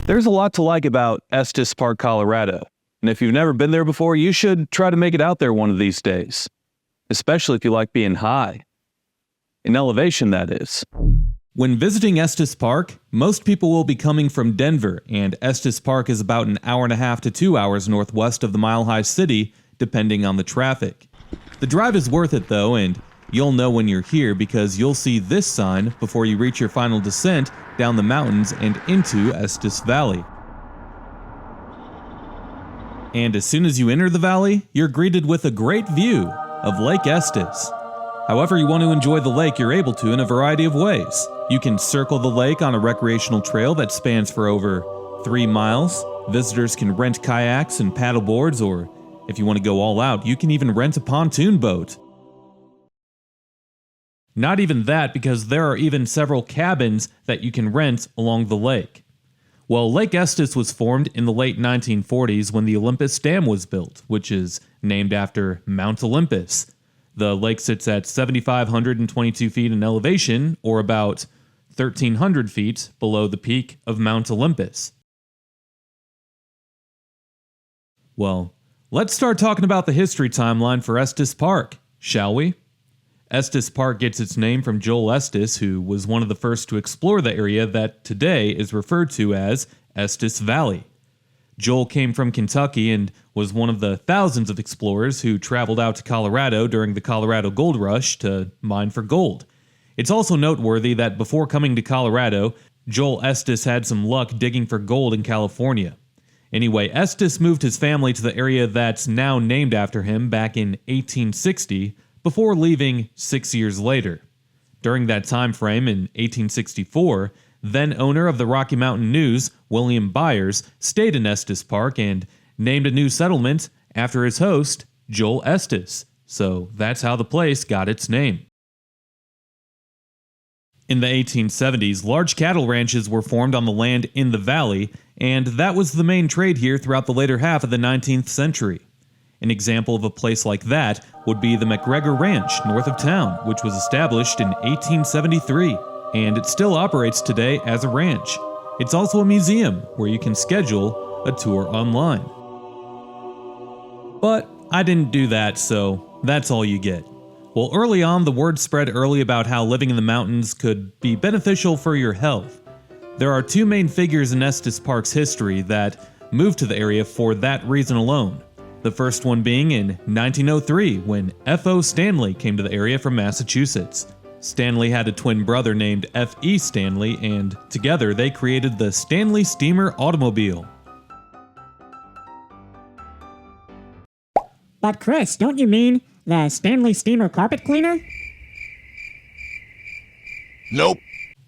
There's a lot to like about Estes Park, Colorado, and if you've never been there before, you should try to make it out there one of these days, especially if you like being high. In elevation, that is. When visiting Estes Park, most people will be coming from Denver, and Estes Park is about an hour and a half to 2 hours northwest of the Mile High City, depending on the traffic. The drive is worth it though, and you'll know when you're here because you'll see this sign before you reach your final descent down the mountains and into Estes Valley. And as soon as you enter the valley, you're greeted with a great view of Lake Estes. However you want to enjoy the lake, you're able to in a variety of ways. You can circle the lake on a recreational trail that spans for over 3 miles. Visitors can rent kayaks and paddle boards, or if you want to go all out, you can even rent a pontoon boat. Not even that, because there are even several cabins that you can rent along the lake. Well, Lake Estes was formed in the late 1940s when the Olympus Dam was built, which is named after Mount Olympus. The lake sits at 7,522 feet in elevation, or about 1,300 feet below the peak of Mount Olympus. Well, let's start talking about the history timeline for Estes Park, shall we? Estes Park gets its name from Joel Estes, who was one of the first to explore the area that today is referred to as Estes Valley. Joel came from Kentucky and was one of the thousands of explorers who traveled out to Colorado during the Colorado Gold Rush to mine for gold. It's also noteworthy that before coming to Colorado, Joel Estes had some luck digging for gold in California. Anyway, Estes moved his family to the area that's now named after him back in 1860, before leaving 6 years later. During that time frame in 1864, then owner of the Rocky Mountain News, William Byers, stayed in Estes Park and named a new settlement after his host, Joel Estes. So that's how the place got its name. In the 1870s, large cattle ranches were formed on the land in the valley, and that was the main trade here throughout the later half of the 19th century. An example of a place like that would be the McGregor Ranch north of town, which was established in 1873, and it still operates today as a ranch. It's also a museum where you can schedule a tour online. But I didn't do that, so that's all you get. Well, early on, the word spread early about how living in the mountains could be beneficial for your health. There are 2 main figures in Estes Park's history that moved to the area for that reason alone. The first one being in 1903 when F.O. Stanley came to the area from Massachusetts. Stanley had a twin brother named F.E. Stanley, and together they created the Stanley Steamer automobile. But Chris, don't you mean the Stanley Steamer carpet cleaner? Nope.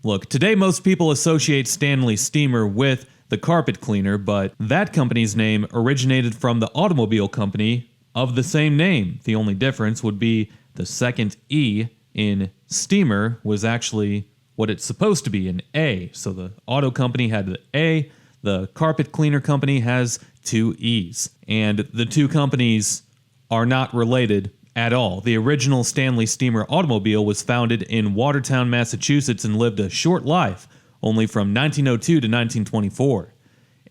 Look, today most people associate Stanley Steamer with the carpet cleaner, but that company's name originated from the automobile company of the same name. The only difference would be the second E in steamer was actually what it's supposed to be, an A. So the auto company had the A, the carpet cleaner company has 2 E's. And the 2 companies are not related at all. The original Stanley Steamer automobile was founded in Watertown, Massachusetts and lived a short life, only from 1902 to 1924.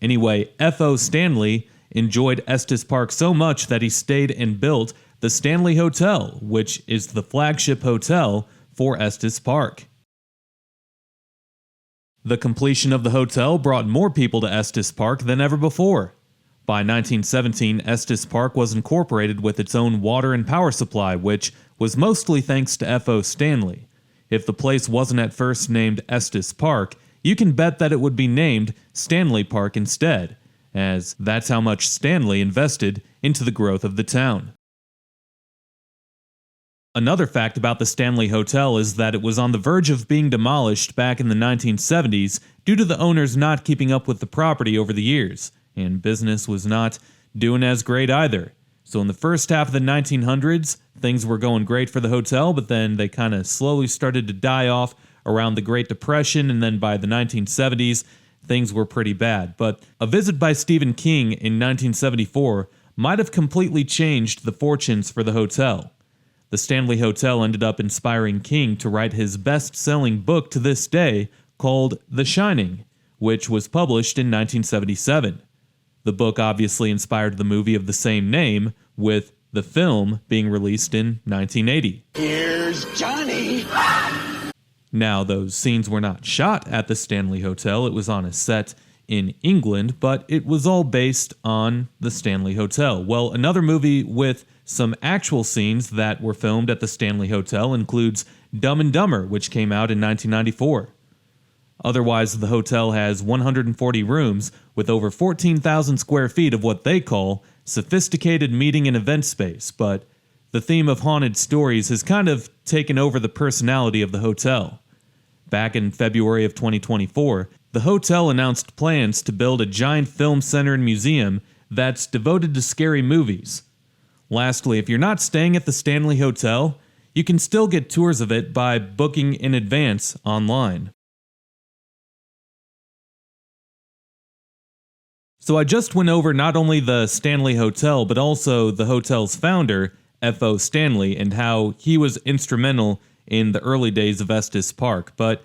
Anyway, F.O. Stanley enjoyed Estes Park so much that he stayed and built the Stanley Hotel, which is the flagship hotel for Estes Park. The completion of the hotel brought more people to Estes Park than ever before. By 1917, Estes Park was incorporated with its own water and power supply, which was mostly thanks to F.O. Stanley. If the place wasn't at first named Estes Park, you can bet that it would be named Stanley Park instead, as that's how much Stanley invested into the growth of the town. Another fact about the Stanley Hotel is that it was on the verge of being demolished back in the 1970s due to the owners not keeping up with the property over the years, and business was not doing as great either. So in the first half of the 1900s, things were going great for the hotel, but then they kind of slowly started to die off around the Great Depression, and then by the 1970s, things were pretty bad. But a visit by Stephen King in 1974 might have completely changed the fortunes for the hotel. The Stanley Hotel ended up inspiring King to write his best-selling book to this day called The Shining, which was published in 1977. The book obviously inspired the movie of the same name, with the film being released in 1980. Here's Johnny! Now, those scenes were not shot at the Stanley Hotel. It was on a set in England, but it was all based on the Stanley Hotel. Well, another movie with some actual scenes that were filmed at the Stanley Hotel includes Dumb and Dumber, which came out in 1994. Otherwise, the hotel has 140 rooms with over 14,000 square feet of what they call sophisticated meeting and event space, but the theme of haunted stories has kind of taken over the personality of the hotel. Back in February of 2024, the hotel announced plans to build a giant film center and museum that's devoted to scary movies. Lastly, if you're not staying at the Stanley Hotel, you can still get tours of it by booking in advance online. So I just went over not only the Stanley Hotel, but also the hotel's founder, F.O. Stanley, and how he was instrumental in the early days of Estes Park. But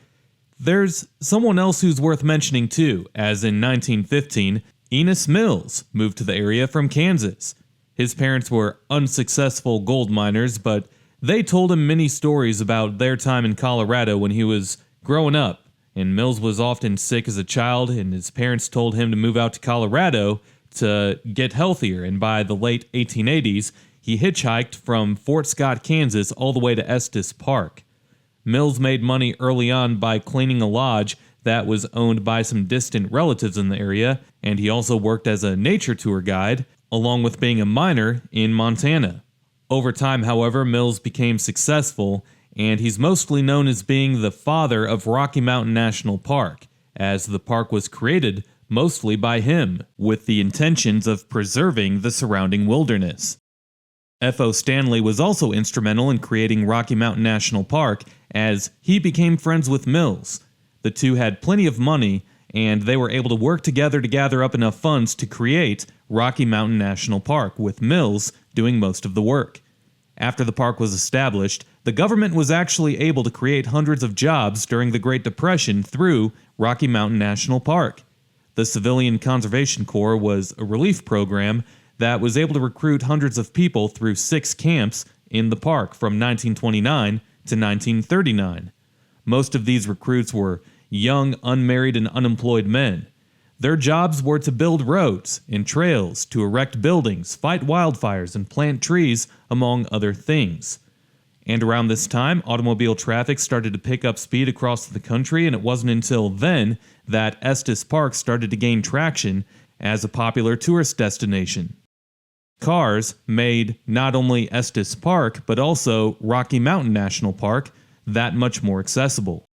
there's someone else who's worth mentioning too, as in 1915, Enos Mills moved to the area from Kansas. His parents were unsuccessful gold miners, but they told him many stories about their time in Colorado when he was growing up. And Mills was often sick as a child, and his parents told him to move out to Colorado to get healthier. And by the late 1880s, he hitchhiked from Fort Scott, Kansas, all the way to Estes Park. Mills made money early on by cleaning a lodge that was owned by some distant relatives in the area, and he also worked as a nature tour guide, along with being a miner in Montana. Over time, however, Mills became successful, and he's mostly known as being the father of Rocky Mountain National Park, as the park was created mostly by him, with the intentions of preserving the surrounding wilderness. F.O. Stanley was also instrumental in creating Rocky Mountain National Park, as he became friends with Mills. The two had plenty of money, and they were able to work together to gather up enough funds to create Rocky Mountain National Park, with Mills doing most of the work. After the park was established, the government was actually able to create hundreds of jobs during the Great Depression through Rocky Mountain National Park. The Civilian Conservation Corps was a relief program that was able to recruit hundreds of people through 6 camps in the park from 1929 to 1939. Most of these recruits were young, unmarried, and unemployed men. Their jobs were to build roads and trails, to erect buildings, fight wildfires, and plant trees, among other things. And around this time, automobile traffic started to pick up speed across the country, and it wasn't until then that Estes Park started to gain traction as a popular tourist destination. Cars made not only Estes Park, but also Rocky Mountain National Park that much more accessible.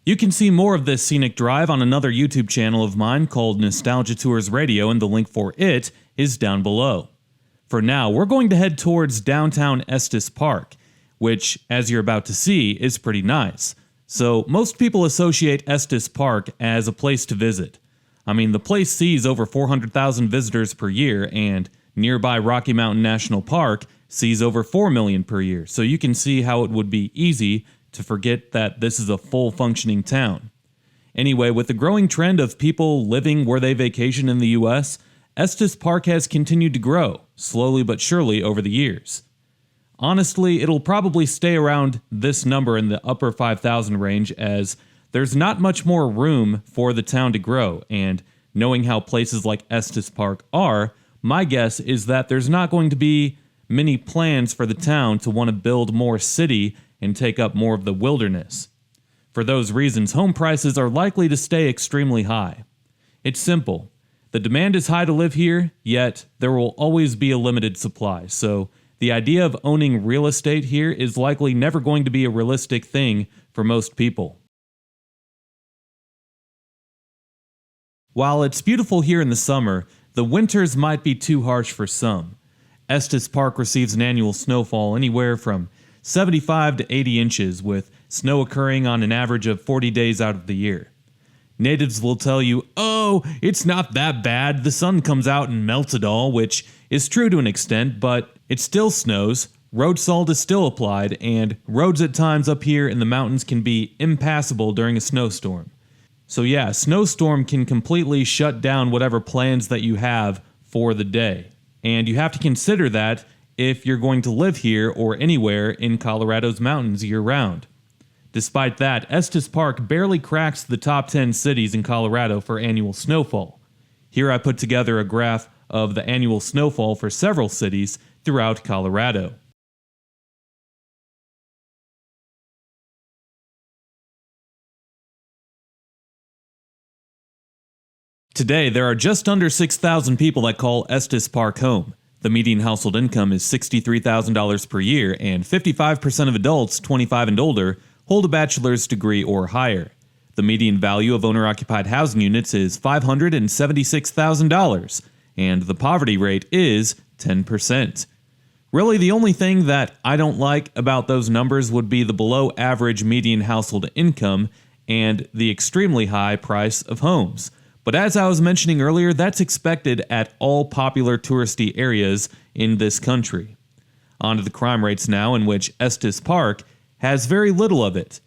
You can see more of this scenic drive on another YouTube channel of mine called Nostalgia Tours Radio, and the link for it is down below. For now, we're going to head towards downtown Estes Park, which, as you're about to see, is pretty nice. So most people associate Estes Park as a place to visit. I mean, the place sees over 400,000 visitors per year, and nearby Rocky Mountain National Park sees over 4 million per year, so you can see how it would be easy to forget that this is a full functioning town. Anyway, with the growing trend of people living where they vacation in the US, Estes Park has continued to grow, slowly but surely over the years. Honestly, it'll probably stay around this number in the upper 5,000 range, as there's not much more room for the town to grow, and knowing how places like Estes Park are, my guess is that there's not going to be many plans for the town to want to build more city and take up more of the wilderness. For those reasons, home prices are likely to stay extremely high. It's simple. The demand is high to live here, yet there will always be a limited supply, so the idea of owning real estate here is likely never going to be a realistic thing for most people. While it's beautiful here in the summer, the winters might be too harsh for some. Estes Park receives an annual snowfall anywhere from 75 to 80 inches, with snow occurring on an average of 40 days out of the year. Natives will tell you, "Oh, it's not that bad, the sun comes out and melts it all," which is true to an extent, but it still snows, road salt is still applied, and roads at times up here in the mountains can be impassable during a snowstorm. So yeah, a snowstorm can completely shut down whatever plans that you have for the day. And you have to consider that if you're going to live here or anywhere in Colorado's mountains year-round. Despite that, Estes Park barely cracks the top 10 cities in Colorado for annual snowfall. Here I put together a graph of the annual snowfall for several cities throughout Colorado. Today, there are just under 6,000 people that call Estes Park home. The median household income is $63,000 per year, and 55% of adults 25 and older hold a bachelor's degree or higher. The median value of owner-occupied housing units is $576,000, and the poverty rate is 10%. Really, the only thing that I don't like about those numbers would be the below-average median household income and the extremely high price of homes. But as I was mentioning earlier, that's expected at all popular touristy areas in this country. On to the crime rates now, in which Estes Park has very little of it.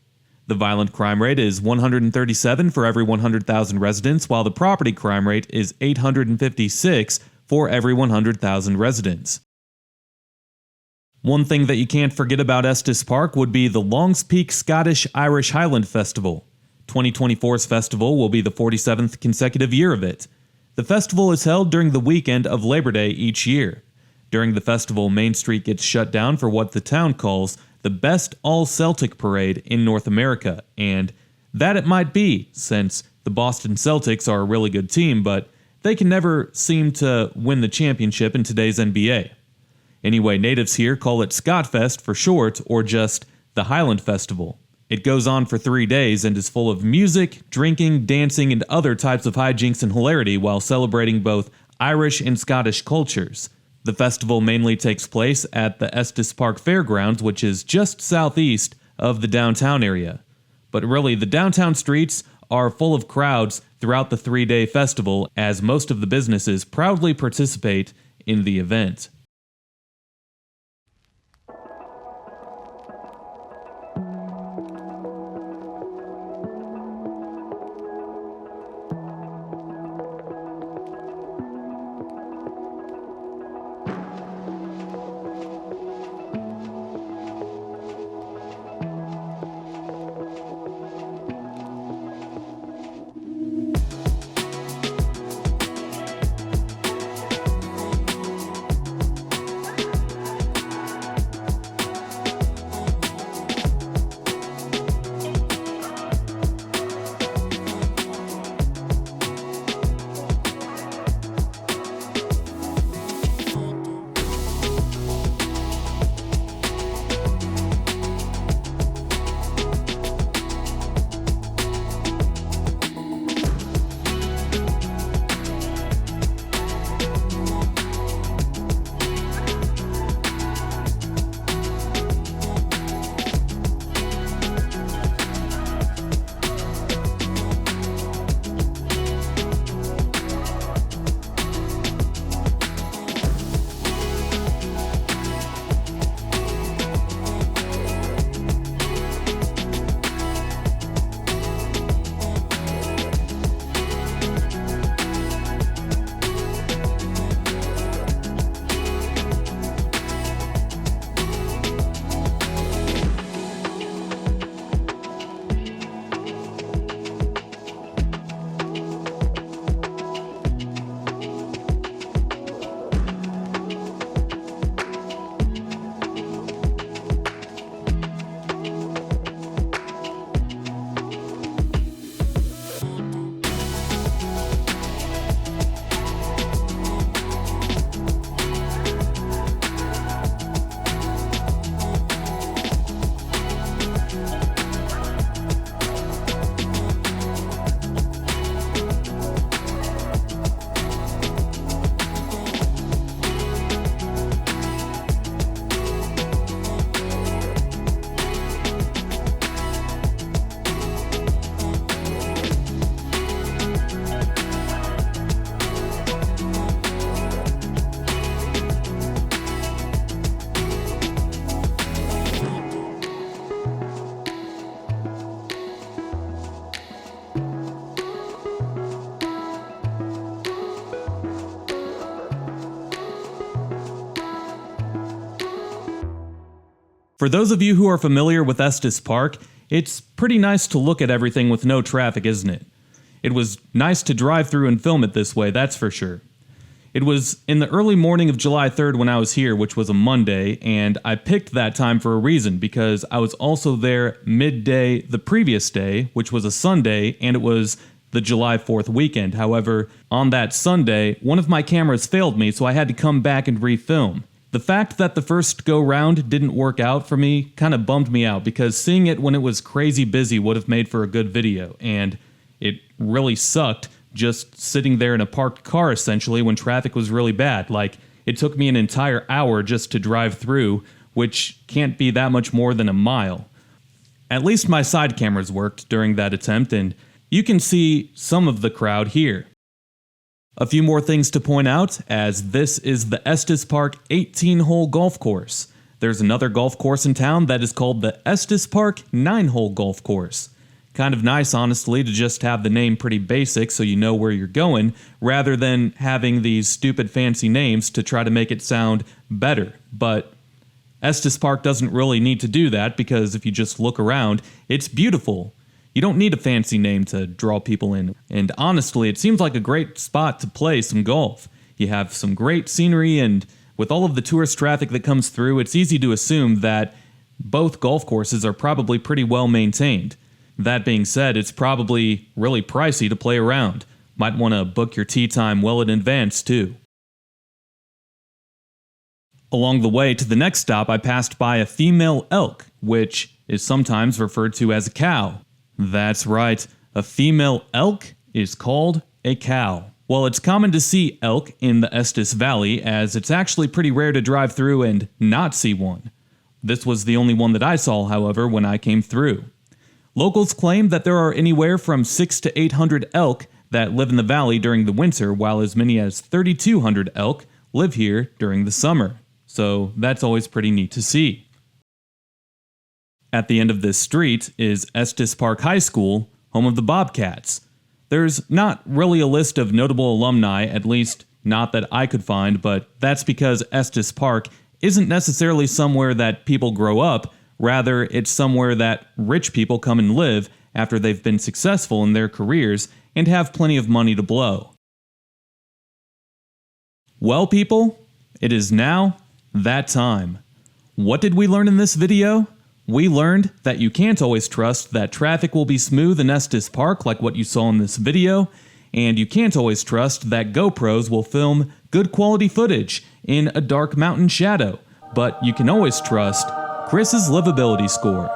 The violent crime rate is 137 for every 100,000 residents, while the property crime rate is 856 for every 100,000 residents. One thing that you can't forget about Estes Park would be the Longs Peak Scottish Irish Highland Festival. 2024's festival will be the 47th consecutive year of it. The festival is held during the weekend of Labor Day each year. During the festival, Main Street gets shut down for what the town calls the best all-Celtic parade in North America, and that it might be, since the Boston Celtics are a really good team, but they can never seem to win the championship in today's NBA. Anyway, natives here call it Scotfest for short, or just the Highland Festival. It goes on for 3 days and is full of music, drinking, dancing, and other types of hijinks and hilarity while celebrating both Irish and Scottish cultures. The festival mainly takes place at the Estes Park Fairgrounds, which is just southeast of the downtown area. But really, the downtown streets are full of crowds throughout the 3-day festival, as most of the businesses proudly participate in the event. For those of you who are familiar with Estes Park, it's pretty nice to look at everything with no traffic, isn't it? It was nice to drive through and film it this way, that's for sure. It was in the early morning of July 3rd when I was here, which was a Monday, and I picked that time for a reason, because I was also there midday the previous day, which was a Sunday, and it was the July 4th weekend. However, on that Sunday, one of my cameras failed me, so I had to come back and refilm. The fact that the first go-round didn't work out for me kind of bummed me out, because seeing it when it was crazy busy would have made for a good video, and it really sucked just sitting there in a parked car essentially when traffic was really bad. Like, it took me an entire hour just to drive through, which can't be that much more than a mile. At least my side cameras worked during that attempt, and you can see some of the crowd here. A few more things to point out, as this is the Estes Park 18-hole golf course. There's another golf course in town that is called the Estes Park 9-hole golf course. Kind of nice, honestly, to just have the name pretty basic so you know where you're going, rather than having these stupid fancy names to try to make it sound better. But Estes Park doesn't really need to do that, because if you just look around, it's beautiful. You don't need a fancy name to draw people in. And honestly, it seems like a great spot to play some golf. You have some great scenery, and with all of the tourist traffic that comes through, it's easy to assume that both golf courses are probably pretty well maintained. That being said, it's probably really pricey to play around. Might want to book your tee time well in advance, too. Along the way to the next stop, I passed by a female elk, which is sometimes referred to as a cow. That's right, a female elk is called a cow. Well, it's common to see elk in the Estes Valley, as it's actually pretty rare to drive through and not see one. This was the only one that I saw, however, when I came through. Locals claim that there are anywhere from 600 to 800 elk that live in the valley during the winter, while as many as 3,200 elk live here during the summer. So that's always pretty neat to see. At the end of this street is Estes Park High School, home of the Bobcats. There's not really a list of notable alumni, at least not that I could find, but that's because Estes Park isn't necessarily somewhere that people grow up. Rather, it's somewhere that rich people come and live after they've been successful in their careers and have plenty of money to blow. Well, people, it is now that time. What did we learn in this video? We learned that you can't always trust that traffic will be smooth in Estes Park like what you saw in this video, and you can't always trust that GoPros will film good quality footage in a dark mountain shadow, but you can always trust Chris's livability score.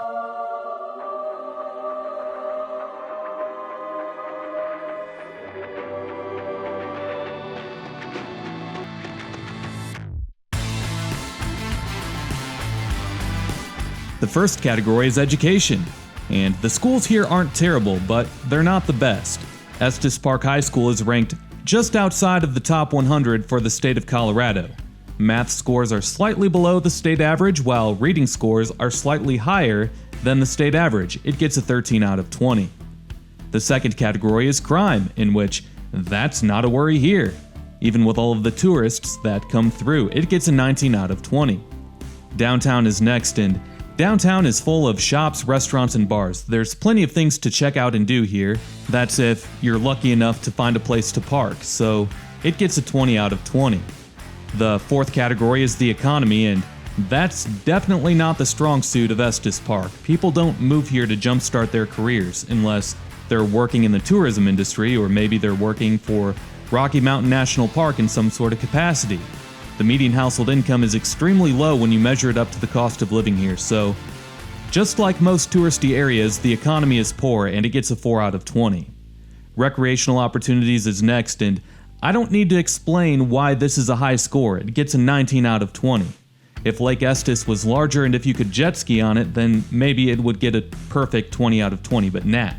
The first category is education, and the schools here aren't terrible, but they're not the best. Estes Park High School is ranked just outside of the top 100 for the state of Colorado. Math scores are slightly below the state average, while reading scores are slightly higher than the state average. It gets a 13 out of 20. The second category is crime, in which that's not a worry here. Even with all of the tourists that come through, it gets a 19 out of 20. Downtown is next, and downtown is full of shops, restaurants, and bars. There's plenty of things to check out and do here. That's if you're lucky enough to find a place to park, so it gets a 20 out of 20. The fourth category is the economy, and that's definitely not the strong suit of Estes Park. People don't move here to jumpstart their careers unless they're working in the tourism industry, or maybe they're working for Rocky Mountain National Park in some sort of capacity. The median household income is extremely low when you measure it up to the cost of living here, so just like most touristy areas, the economy is poor, and it gets a 4 out of 20. Recreational opportunities is next, and I don't need to explain why this is a high score. It gets a 19 out of 20. If Lake Estes was larger and if you could jet ski on it, then maybe it would get a perfect 20 out of 20, but nah.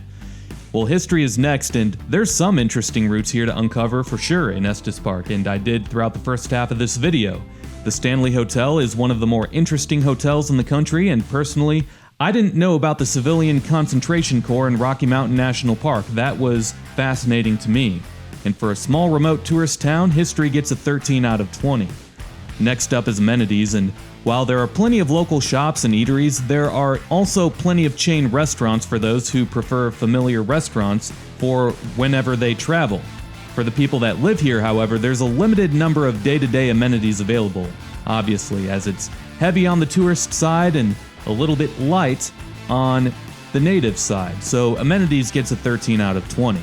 Well, history is next, and there's some interesting routes here to uncover for sure in Estes Park, and I did throughout the first half of this video. The Stanley Hotel is one of the more interesting hotels in the country, and personally, I didn't know about the civilian concentration corps in Rocky Mountain National Park. That was fascinating to me. And for a small remote tourist town, history gets a 13 out of 20. Next up is amenities, and while there are plenty of local shops and eateries, there are also plenty of chain restaurants for those who prefer familiar restaurants for whenever they travel. For the people that live here, however, there's a limited number of day-to-day amenities available, obviously, as it's heavy on the tourist side and a little bit light on the native side, so amenities gets a 13 out of 20.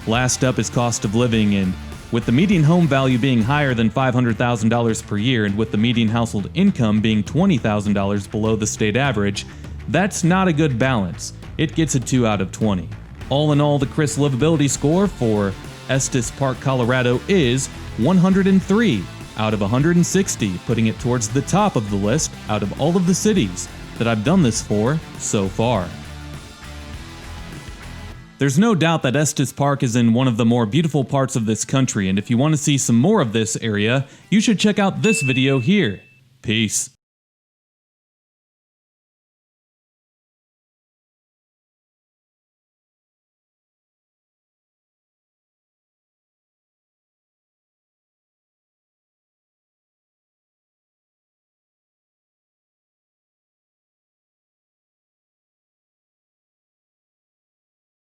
Last up is cost of living, and with the median home value being higher than $500,000 per year and with the median household income being $20,000 below the state average, that's not a good balance. It gets a 2 out of 20. All in all, the Chris Livability score for Estes Park, Colorado is 103 out of 160, putting it towards the top of the list out of all of the cities that I've done this for so far. There's no doubt that Estes Park is in one of the more beautiful parts of this country, and if you want to see some more of this area, you should check out this video here. Peace.